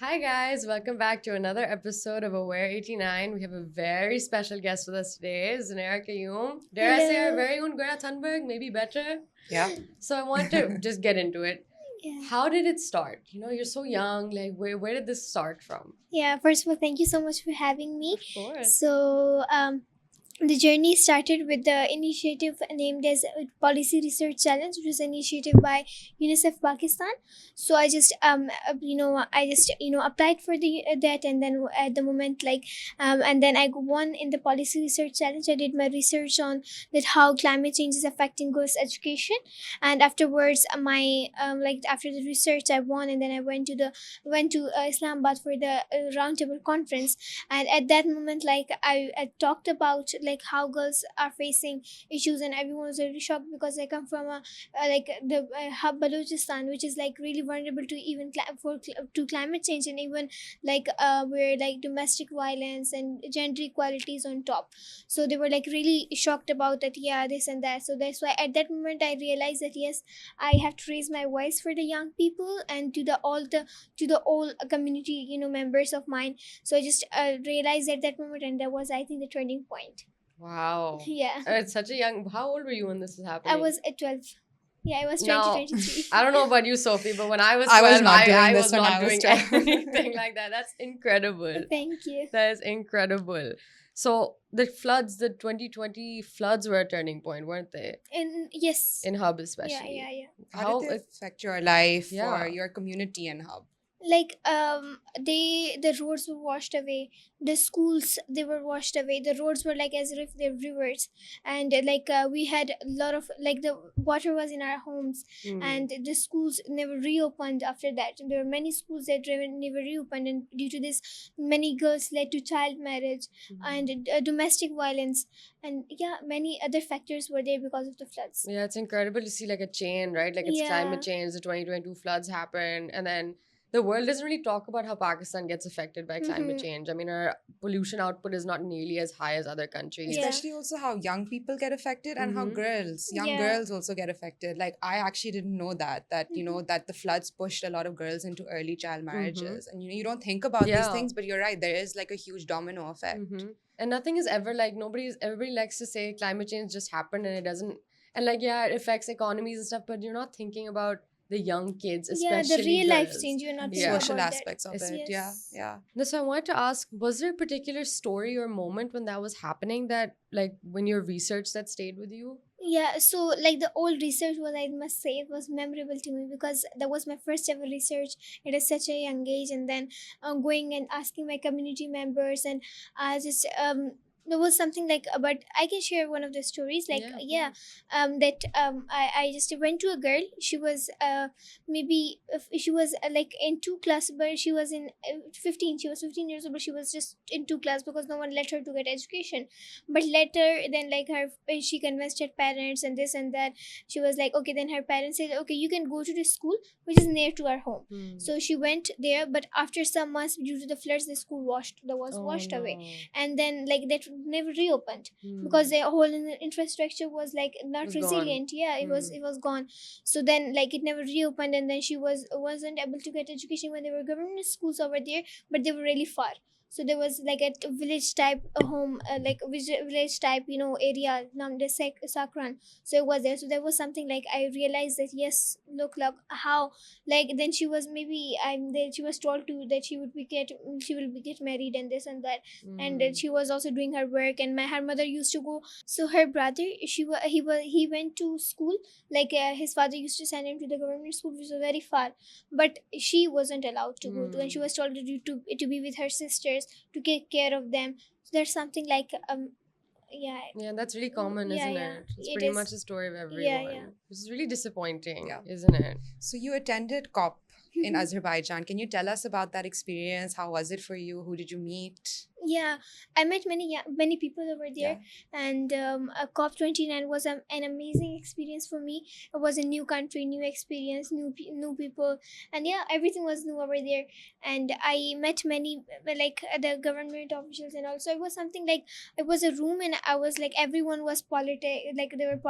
Hi guys, welcome back to another episode of Aware 89. We have a very special guest with us today, Zunaira Qayyum. Dare I say our Hello. very own Greta Thunberg, maybe better. Yeah. So I want to just get into it. Yeah. How did it start? You're so young. Like, where did this start from? Yeah. First of all, thank you so much for having me. Of course. So, the journey started with the initiative named as Policy Research Challenge, which was an initiative by UNICEF Pakistan. So I just applied for that, and then at the moment, and then I won in the Policy Research Challenge. I did my research on that how climate change is affecting girls' education, and afterwards, after the research, I won, and then I went to Islamabad for the roundtable conference. And at that moment, I talked about like how girls are facing issues, and everyone was really shocked because I come from a the hub Balochistan, which is like really vulnerable to even to climate change, and even where like domestic violence and gender equality is on top. So they were like really shocked about that, yeah, this and that. So that's why at that moment I realized that yes, I have to raise my voice for the young people and to the all community members of mine. So I just realized at that moment, and that was, I think, the turning point. Wow. Yeah. It's such a young. How old were you when this was happening? I was at 12. Yeah, I was Now, 2023. I don't know about you, Sophie, but when I was 12, I was not doing I this was when not I was doing 12. anything like that. That's incredible. Thank you. That is incredible. So the 2020 floods were a turning point, weren't they? And yes. In Hub especially. Yeah. How did they affect your life Yeah. or your community in Hub? The roads were washed away, the schools, they were washed away, the roads were like as if they're rivers, and we had a lot of like the water was in our homes, and the schools never reopened after that. There were many schools that never reopened, and due to this many girls led to child marriage and domestic violence, and yeah, many other factors were there because of the floods. Yeah, it's incredible to see like a chain, right? Like it's Yeah. climate change, the 2022 floods happened, and then the world doesn't really talk about how Pakistan gets affected by climate change. I mean, our pollution output is not nearly as high as other countries. Yeah. Especially also how young people get affected and how young Yeah. girls also get affected. Like I actually didn't know that that the floods pushed a lot of girls into early child marriages. And you don't think about these Yeah. things, but you're right, there is like a huge domino effect. And nothing is ever like everybody likes to say climate change just happened and it doesn't, and like yeah, it affects economies and stuff, but you're not thinking about the young kids, especially Yeah, the real life girls. change, you're not Yeah. thinking Social about that. aspects of Yes. it. Yes. Yeah. No, so I wanted to ask, was there a particular story or moment when that was happening that, like, when your research that stayed with you? Yeah, so like the old research was, I must say, it was memorable to me because that was my first ever research at such a young age, and then going and asking my community members, and just there was something like, but I can share one of the stories. I just went to a girl. She was maybe if she was like in two class, but she was in 15. She was 15 years old, but she was just in two class because no one let her to get education. But later, then like she convinced her parents and this and that. She was like, okay, then her parents said, okay, you can go to the school which is near to our home. So she went there, but after some months, due to the floods, the school washed away, and then like that never reopened because the whole infrastructure was like not Was gone. resilient. Yeah, it was gone. So then like it never reopened, and then she wasn't able to get education when there were government schools over there, but they were really far. So there was like a village type home, village type area named Sakran. So it was there. So there was something like I realized that yes, look how like then she was maybe then she was told to that she will be get married and this and that, and that she was also doing her work, and her mother used to go. So her brother, he went to school, his father used to send him to the government school, which was very far, but she wasn't allowed to go to, and she was told to be with her sisters to take care of them. So there's something like Yeah, that's really common, Yeah, isn't yeah. it? It's It pretty is. much the story of everyone. Yeah. Which is really disappointing, Yeah. isn't it? So you attended COP in Azerbaijan. Can you tell us about that experience? How was it for you? Who did you meet? Yeah, I met many people over there, Yeah. and COP29 was an amazing experience for me. It was a new country, new experience, new people, and yeah, everything was new over there. And I met many the government officials, and also it was something like it was a room, and I was like everyone was like there were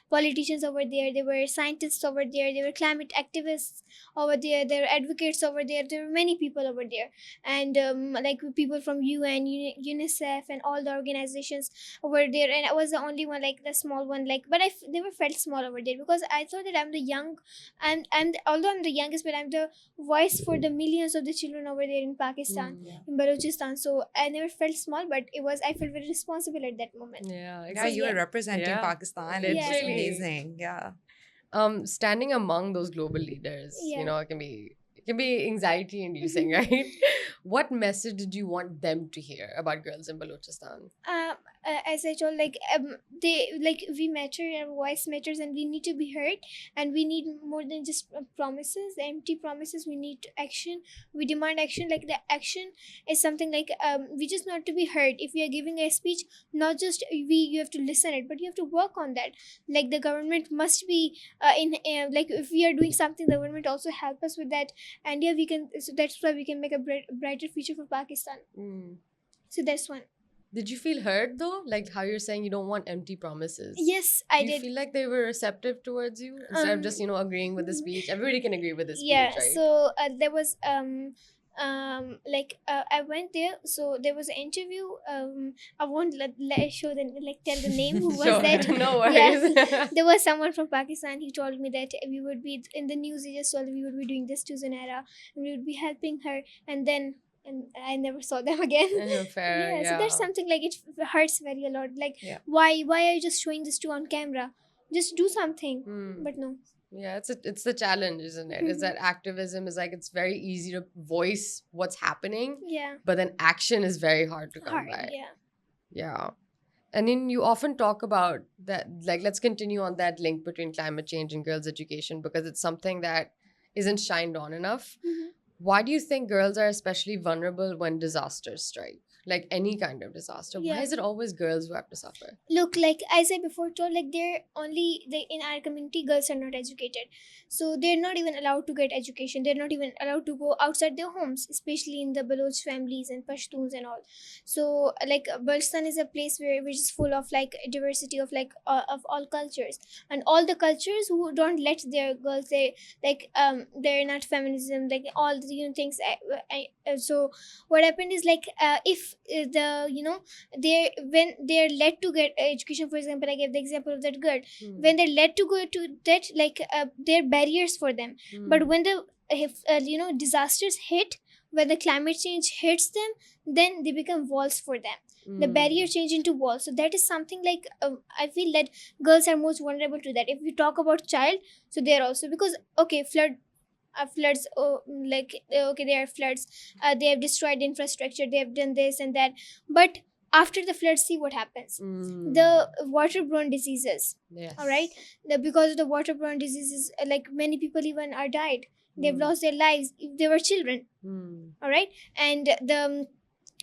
politicians over there, there were scientists over there were climate activists over there were advocates over there were many people over there, and like people from UN, UNICEF, and all the organizations over there. And I was the only one, like the small one, like but never felt small over there because I thought that I'm the young, although I'm the youngest, but I'm the voice for the millions of the children over there in Pakistan, Mm. in Balochistan. So I never felt small, but I felt very responsible at that moment. Yeah, Yeah, exactly. you were yeah. representing Yeah. Pakistan. Yeah, It was yeah. amazing. Yeah. Standing among those global leaders, Yeah. it can be anxiety inducing, right? What message did you want them to hear about girls in Balochistan? uh, as I told, they like we matter, our voice matters, and we need to be heard, and we need more than just promises, empty promises. We need action. We demand action. Like the action is something like we just not to be heard. If we are giving a speech, not just you have to listen it, but you have to work on that. Like the government must be in like if we are doing something, the government also help us with that, and yeah, we can. So that's why we can make a brighter future for Pakistan. Mm. So that's one. Did you feel heard though? Like how you're saying you don't want empty promises. Yes, I Do you did. feel like they were receptive towards you instead of just, agreeing with the speech? Everybody can agree with the speech, Yeah. right? So there was I went there. So there was an interview. I won't show the like tell the name who was Sure, that. no Yeah, worries. there was someone from Pakistan. He told me that we would be in the news. He just told we would be doing this to Zunaira, and we would be helping her. And I never saw them again. Fair, Yeah, so yeah. that's something like it hurts very a lot. Like Yeah. why are you just showing this to on camera? Just do something. Hmm. But no. Yeah, it's the challenge, isn't it? Is that activism is like it's very easy to voice what's happening, Yeah. but then action is very hard to come Hard. by. Yeah. Yeah. And then you often talk about that, like, let's continue on that link between climate change and girls' education because it's something that isn't shined on enough. Mhm. Why do you think girls are especially vulnerable when disasters strike? Like any kind of disaster. Why Yeah. is it always girls who have to suffer? Look, like I said before, told like they in our community, girls are not educated, so they're not even allowed to get education. They're not even allowed to go outside their homes, especially in the Baloch families and Pashtuns and all. So like Balstan is a place which is full of like diversity of of all cultures, and all the cultures who don't let their girls, they're not feminism, like all the things. So what happened is like if the they when they're led to get education, for example, I gave the example of that girl. When they're led to go to that, there are barriers for them. But when the if disasters hit, when the climate change hits them, then they become walls for them. The barrier change into walls. So that is something like I feel that girls are most vulnerable to that. If we talk about child, so they're also, because okay, floods, okay, there are floods, they have destroyed infrastructure, they have done this and that, but after the flood, see what happens. The waterborne diseases, Yes. all right, because of the waterborne diseases, like many people even are died, they've lost their lives if they were children, all right. And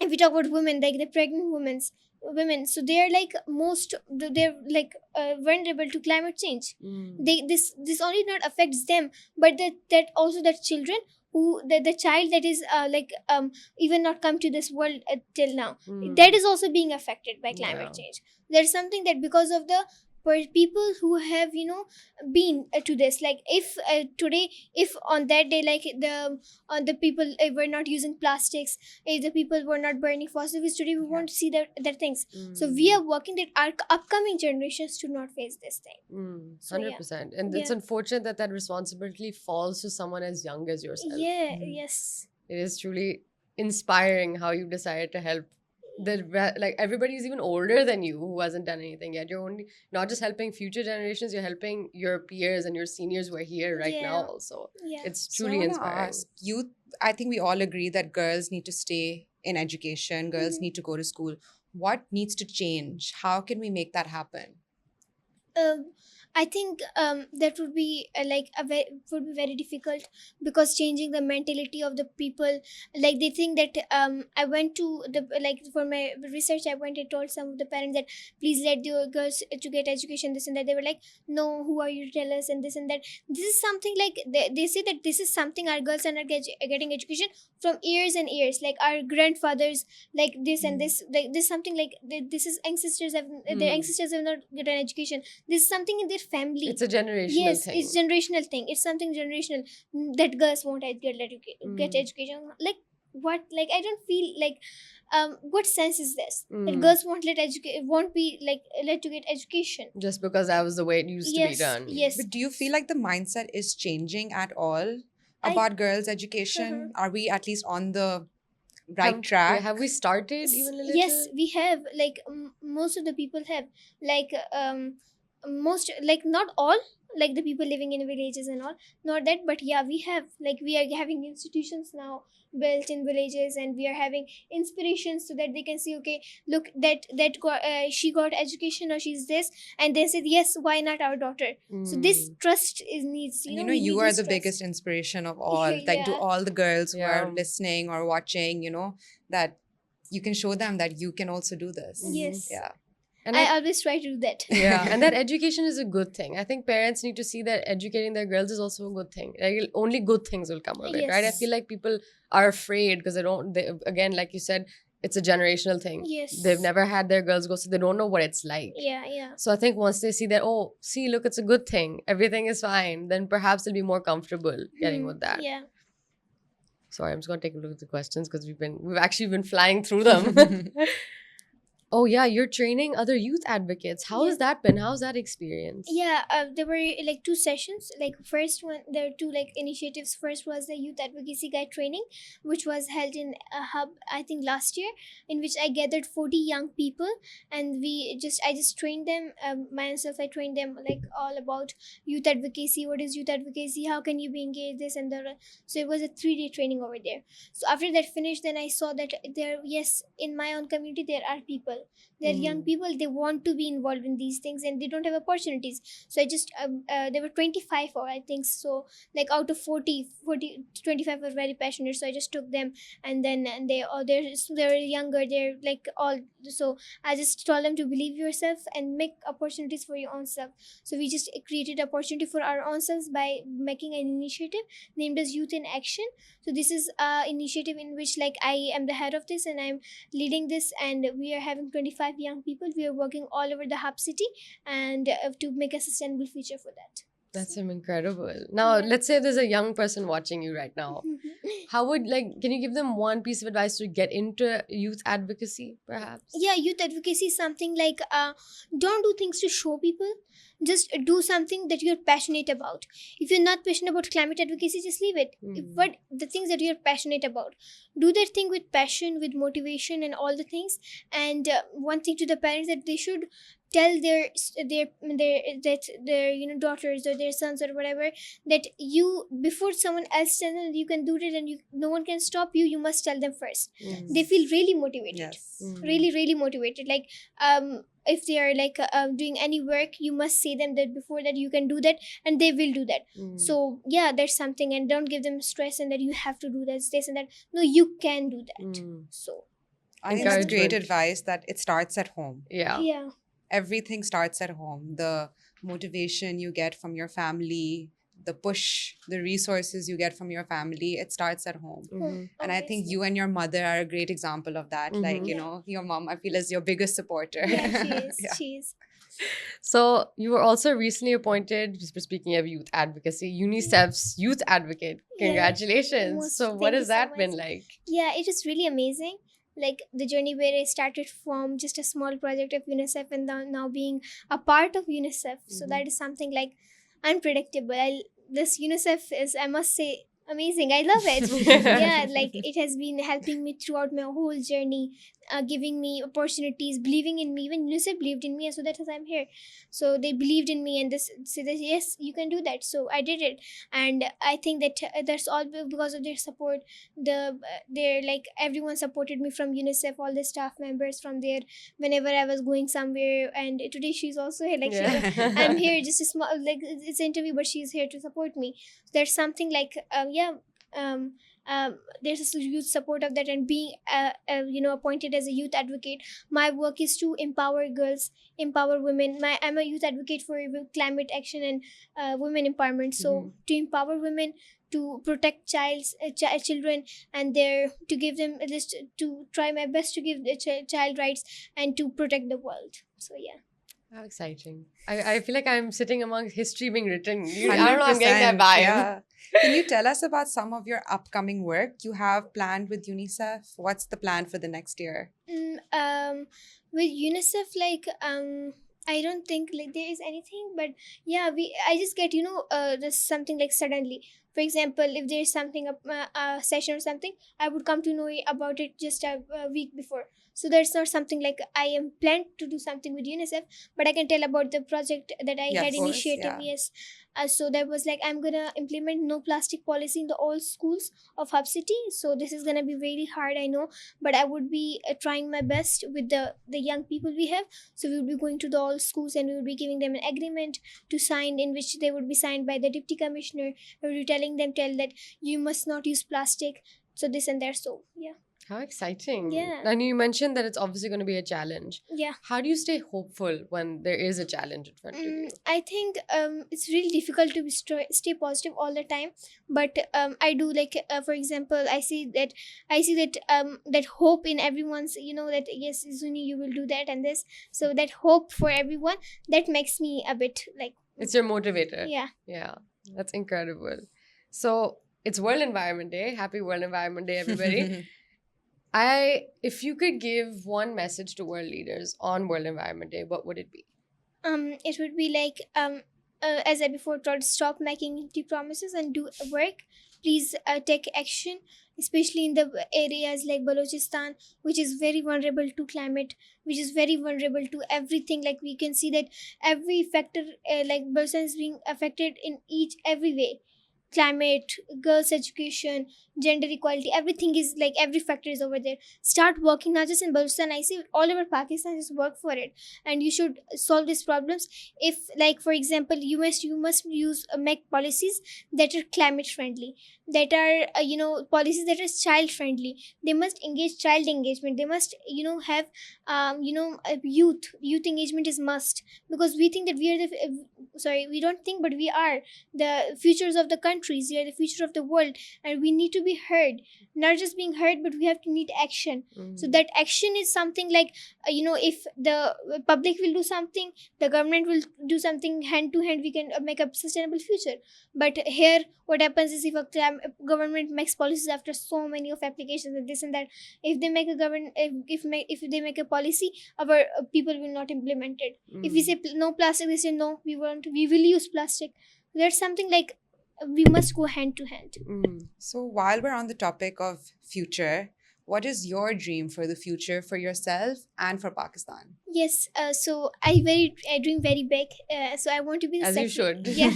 if we talk about women, like the pregnant women, so they're like they're like vulnerable to climate change. This only not affects them, but that also that children who the child that is even not come to this world till now, that is also being affected by climate Yeah. change. There's something that because of the people who have been to this, like if today, if on that day, like the people were not using plastics, if the people were not burning fossil fuels, today we won't see that things. So we are working that our upcoming generations should not face this thing. So, yeah. 100%. And it's Yeah. unfortunate that that responsibility falls to someone as young as yourself. Yeah. Mm. Yes. It is truly inspiring how you decided to help like everybody's even older than you who hasn't done anything yet. You're only not just helping future generations, you're helping your peers and your seniors who are here right Yeah. now also. Yeah. It's So I truly wanna inspiring. ask you. I think we all agree that girls need to stay in education. Girls Mhm. need to go to school. What needs to change? How can we make that happen? I think that would be would be very difficult, because changing the mentality of the people, like they think that I went to the, like for my research, I went and told some of the parents that please let the girls to get education, this and that. They were like, no, who are you to tell us, and this and that. This is something like they say that this is something our girls are not getting education from years and years, like our grandfathers, like this and this, like this something like this is ancestors have their ancestors have not gotten education. This is something in their family. It's a generational Yes, thing. it's generational thing. It's something generational, that girls won't get education. Like what? Like I don't feel like what sense is this? That girls won't be like let to get education. Just because that was the way it used to be done. Yes. But do you feel like the mindset is changing at all I- about girls' education? Are we at least on the right Have- track? Have we started even a little? Yes, we have, like most of the people have, like most, like not all, like the people living in villages and all, not that, but yeah, we have, like we are having institutions now built in villages, and we are having inspirations so that they can see, okay, look, she got education, or she's this, and they said yes, why not our daughter? So this trust is needs, And we you need are this the trust. biggest inspiration of all. Like, to Yeah. all the girls who Yeah. are listening or watching, that you can show them that you can also do this. Yes. Yeah. And I always try to do that. yeah, and that education is a good thing. I think parents need to see that educating their girls is also a good thing. Like, only good things will come of it, right? I Yes. feel like people are afraid because again, like you said, it's a generational thing. Yes. They've never had their girls go, so they don't know what it's like. Yeah. So I think once they see that, oh, see, look, it's a good thing, everything is fine, then perhaps they'll be more comfortable getting with that. Yeah. Sorry, I'm just gonna take a look at the questions because we've actually been flying through them. Oh yeah, you're training other youth advocates. How has that been? How's that experience? Yeah, there were like two sessions. Like first one, there were two like initiatives. First was the youth advocacy guide training, which was held in a hub, I think last year, in which I gathered 40 young people, and I just trained them myself. I trained them like all about youth advocacy. What is youth advocacy? How can you be engaged? This and that. So it was a 3-day training over there. So after that finished, then I saw that in my own community there are people. They're young people, they want to be involved in these things, and they don't have opportunities. So I just there were 25, or I think so, like out of 40, 25 were very passionate. So I just took them, and then they're younger, they're like all. So I just told them to believe yourself and make opportunities for your own self. So we just created opportunity for our own selves by making an initiative named as Youth in Action. So this is a initiative in which like I am the head of this, and I'm leading this, and we are having 25 young people. We are working all over the hub city, and to make a sustainable future for that. That's incredible. Now, Yeah. let's say there's a young person watching you right now. How would, can you give them one piece of advice to get into youth advocacy, perhaps? Yeah, youth advocacy is something like don't do things to show people. Just do something that you're passionate about. If you're not passionate about climate advocacy, just leave it. But the things that you're passionate about, do that thing with passion, with motivation, and all the things. And one thing to the parents, that they should tell their daughters or their sons or whatever, that you, before someone else tells them you can do it and no one can stop you, you must tell them first. They feel really motivated. Yes. Really motivated. Like if they are like doing any work, you must say them that before that you can do that, and they will do that. So yeah, that's something. And don't give them stress and that you have to do this and that. No, you can do that. So I think that's great Encouragement. advice, that it starts at home. Yeah. Everything starts at home. The motivation you get from your family, the push, the resources you get from your family, it starts at home. And I think you and your mother are a great example of that. Like, your mom, I feel, is your biggest supporter. yeah, she is. So you were also recently appointed, just speaking of youth advocacy, UNICEF's youth advocate. Yeah. Congratulations. Most- So thank what you has so that much. been like? Yeah, it is really amazing. Like the journey where I started from just a small project of UNICEF, and now being a part of UNICEF. So that is something like unpredictable. This UNICEF is, I must say, amazing. I love it. Yeah, like it has been helping me throughout my whole journey. giving me opportunities, believing in me. Even UNICEF believed in me, so that is I'm here. So they believed in me and this said that yes, you can do that. So I did it, and I think that that's all because of their support. They're like everyone supported me from UNICEF, all the staff members from there. Whenever I was going somewhere, and today she's also here. Like I'm here just a small like it's an interview, but she's here to support me. So there's something like um there's a huge support of that, and being appointed as a youth advocate, my work is to empower girls, empower women. I'm a youth advocate for climate action and women empowerment. So to empower women, to protect children, and there to give them at least, to try my best to give the child rights and to protect the world. So yeah. How exciting. I feel like I'm sitting amongst history being written. I don't know, I'm getting that 100%, vibe. yeah. Can you tell us about some of your upcoming work you have planned with UNICEF? What's the plan for the next year? With UNICEF, like I don't think like there is anything, but yeah, I just get there's something like suddenly. For example, if there's something a session or something, I would come to know about it just a week before. So there's not something like I am planned to do something with UNICEF, but I can tell about the project that I Yeah, had of course, initiated. yeah. Yes. So that was like I'm gonna implement no plastic policy in the all schools of Hub City. So this is gonna be very hard, I know, but I would be trying my best with the young people we have. So we would be going to the all schools, and we would be giving them an agreement to sign, in which they would be signed by the deputy commissioner. We would be telling them that you must not use plastic. So this and that. So yeah. How exciting. Yeah. And you mentioned that it's obviously going to be a challenge. Yeah. How do you stay hopeful when there is a challenge in front of you? I think it's really difficult to stay positive all the time, but I do like for example, I see that that hope in everyone's, that yes, Zuni, you will do that and this. So that hope for everyone, that makes me a bit like, It's your motivator. yeah. Yeah, that's incredible. So it's World Environment Day. Happy World Environment Day, everybody. If you could give one message to world leaders on World Environment Day, what would it be? It would be like as I before told, stop making empty promises and do work. Please take action, especially in the areas like Balochistan, which is very vulnerable to climate, which is very vulnerable to everything. Like we can see that every factor, like person is being affected in every way. Climate, girls' education, gender equality, everything is like every factor is over there. Start working, not just in Balochistan. I see all over Pakistan, just work for it, and you should solve these problems. If, like for example, you must use make policies that are climate friendly, that are policies that are child friendly. They must engage child engagement. They must have youth engagement is must, because we think that we are we don't think, but we are the futures of the countries. We are the future of the world, and we need to be heard. Not just being heard, but we have to need action. So that action is something like if the public will do something, the government will do something, hand to hand we can make a sustainable future. But here what happens is, if a government makes policies after so many of applications and this and that, if they make a if they make a policy, our people will not implement it. If we say no plastic, they say no, we will use plastic. There's something like we must go hand to hand. So while we're on the topic of future, what is your dream for the future for yourself and for Pakistan? Yes, so I dream very big. So I want to be the As you should. Yeah,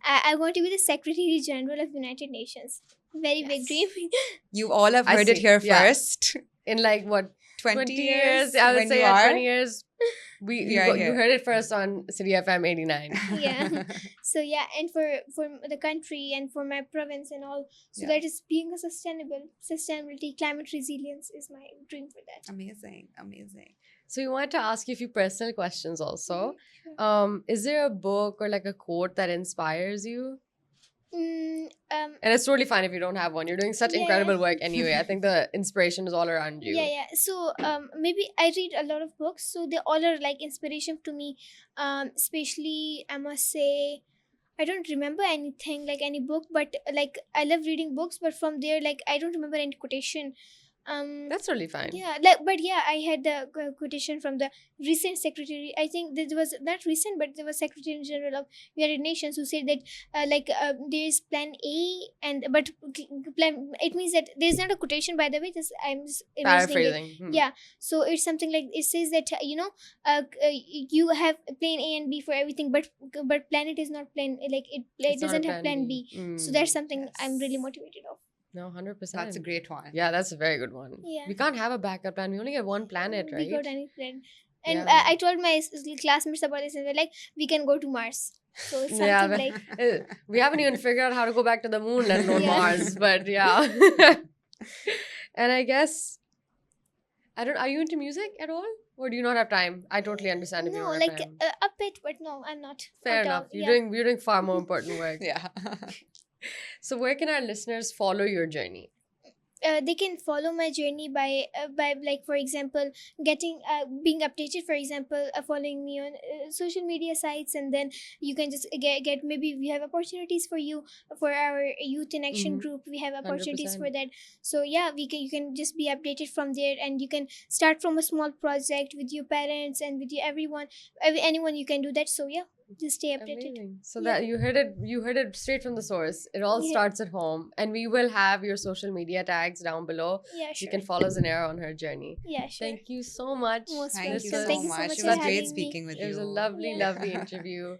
I want to be the Secretary General of United Nations. Very big dream. You all have I heard it see, here yeah. first. In like what, 20 years? I would when say you yeah, are. 20 years. You are here. heard it first on City FM 89. Yeah. So yeah, and for the country and for my province and all, so Yeah. that is being a sustainability, climate resilience is my dream for that. Amazing. So we wanted to ask you a few personal questions also. Sure. Is there a book or like a quote that inspires you? Mm, And it's totally fine if you don't have one. You're doing such Yeah. incredible work anyway. I think the inspiration is all around you. Yeah. So maybe I read a lot of books, so they all are like inspiration to me. Especially I must say, I don't remember anything like any book, but like I love reading books, but from there, like I don't remember any quotation. That's totally fine. Yeah, but yeah, I had the quotation from the recent secretary. I think that was not recent, but there was Secretary General of United Nations who said that there is Plan A and but plan. It means that there is not a quotation, by the way. I'm just imagining it. Paraphrasing. Yeah, so it's something like it says that you have Plan A and B for everything, but planet is not plan like it. It It's not a doesn't have Plan B. So that's something I'm really Yes. motivated of. No, 100%. That's a great one. Yeah, that's a very good one. Yeah. We can't have a backup plan. We only get one planet, right? We got any plan. And Yeah. I told my classmates about this, and they're like, we can go to Mars. So it's something Yeah, but like we haven't even figured out how to go back to the moon, let alone Yeah. Mars. But yeah. And I guess are you into music at all? Or do you not have time? I totally understand if you no, don't like have time. a bit, but no, I'm not. Fair at all. enough. You're doing far more important work. Yeah. So where can our listeners follow your journey? They can follow my journey by like, for example, getting being updated, for example, following me on social media sites, and then you can just get maybe we have opportunities for you for our youth in action Mhm. group. We have opportunities 100%. for that. So yeah, you can just be updated from there, and you can start from a small project with your parents and with anyone you can do that. So yeah, just stay updated. Amazing. So Yeah. that you heard it straight from the source. It all Yeah. starts at home, and we will have your social media tags down below. Yeah, sure. You can follow Zunaira on her journey. Yeah, sure. Thank you so much. Most Thank you welcome. so Thank you so much. much It for was having great me. speaking with It you. was a lovely, Yeah. lovely interview.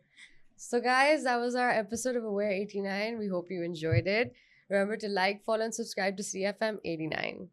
So, guys, that was our episode of Aware 89. We hope you enjoyed it. Remember to like, follow, and subscribe to CFM 89.